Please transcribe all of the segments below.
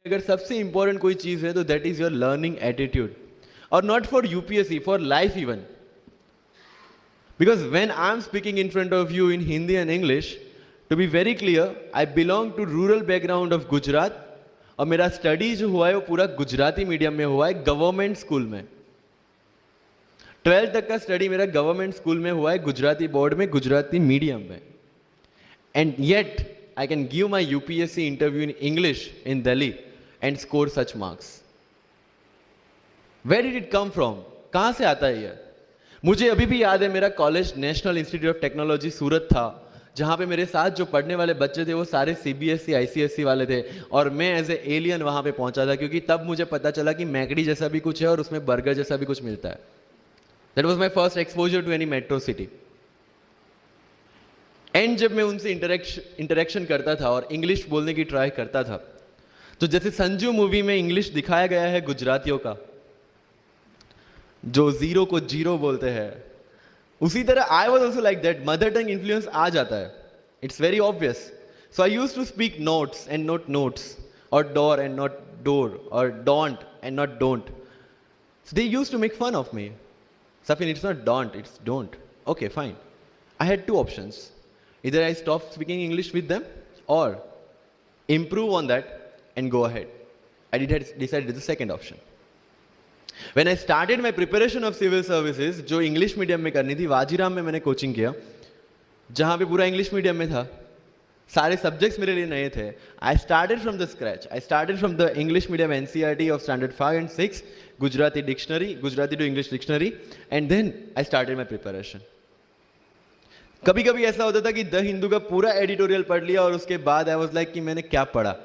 अगर सबसे इंपॉर्टेंट कोई चीज है तो that is your learning attitude, और not for UPSC, for life even. Because when I am speaking in front of you in Hindi and English, to be very clear, I belong to rural background of Gujarat, और मेरा study जो हुआ है वो पूरा Gujarati medium में हुआ है, गवर्नमेंट स्कूल में. 12th तक का स्टडी मेरा गवर्नमेंट स्कूल में हुआ है, गुजराती बोर्ड में, गुजराती मीडियम में. And yet I can give my UPSC interview in English in Delhi and score such marks. Where did it come from? कहाँ से आता है ये? मुझे अभी भी याद है मेरा college National Institute of Technology Surat था, जहाँ पे मेरे साथ जो पढ़ने वाले बच्चे थे वो सारे CBSE ICSE वाले थे, और मैं एज ए एलियन वहाँ पे पहुँचा था, क्योंकि तब मुझे पता चला कि मैकडी जैसा भी कुछ है और उसमें बर्गर जैसा भी कुछ मिलता है. That was my first exposure to any metro city. And जब मैं उनसे इंटरेक्शन करता था और इंग्लिश बोलने की ट्राई करता था, तो जैसे संजू मूवी में इंग्लिश दिखाया गया है गुजरातियों का, जो जीरो को जीरो बोलते हैं, उसी तरह I was also like that. Mother tongue influence आ जाता है, it's very obvious. So I use to speak notes and not notes, और डोर एंड नॉट डोर, और don't and not don't. So they used to make fun of me. Safin, it's not don't, it's don't. Okay, fine. I had two options. Either I stop speaking English with them or improve on that and go ahead. I decided the second option. When I started my preparation of civil services, जो English medium में करनी थी, वाजीराम में मैंने coaching किया, जहाँ पे पूरा इंग्लिश मीडियम में था, सारे सब्जेक्ट्स मेरे लिए नए थे. I started from the scratch. I started from the English medium NCERT of standard 5 and 6, Gujarati dictionary, Gujarati to English dictionary, and then I started my preparation. कभी कभी ऐसा होता था कि द हिंदू का पूरा एडिटोरियल पढ़ लिया और उसके बाद आई वाज लाइक कि मैंने क्या पढ़ा.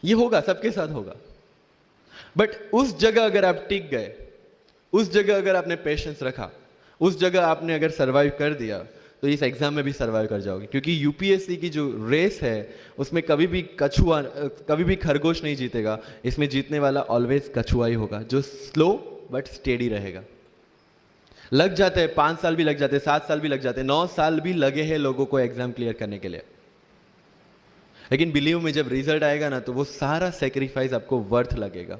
ये होगा, सबके साथ होगा. बट उस जगह अगर आप टिक गए, उस जगह अगर आपने पेशेंस रखा, उस जगह आपने अगर सर्वाइव कर दिया, तो इस एग्जाम में भी सर्वाइव कर जाओगे. क्योंकि यूपीएससी की जो रेस है उसमें कभी भी कछुआ, कभी भी खरगोश नहीं जीतेगा. इसमें जीतने वाला ऑलवेज कछुआ ही होगा, जो स्लो बट स्टेडी रहेगा. लग जाते हैं 5 साल भी लग जाते हैं, 7 साल भी लग जाते हैं, 9 साल भी लगे हैं लोगों को एग्जाम क्लियर करने के लिए. लेकिन बिलीव में जब रिजल्ट आएगा ना, तो वो सारा सेक्रीफाइस आपको वर्थ लगेगा.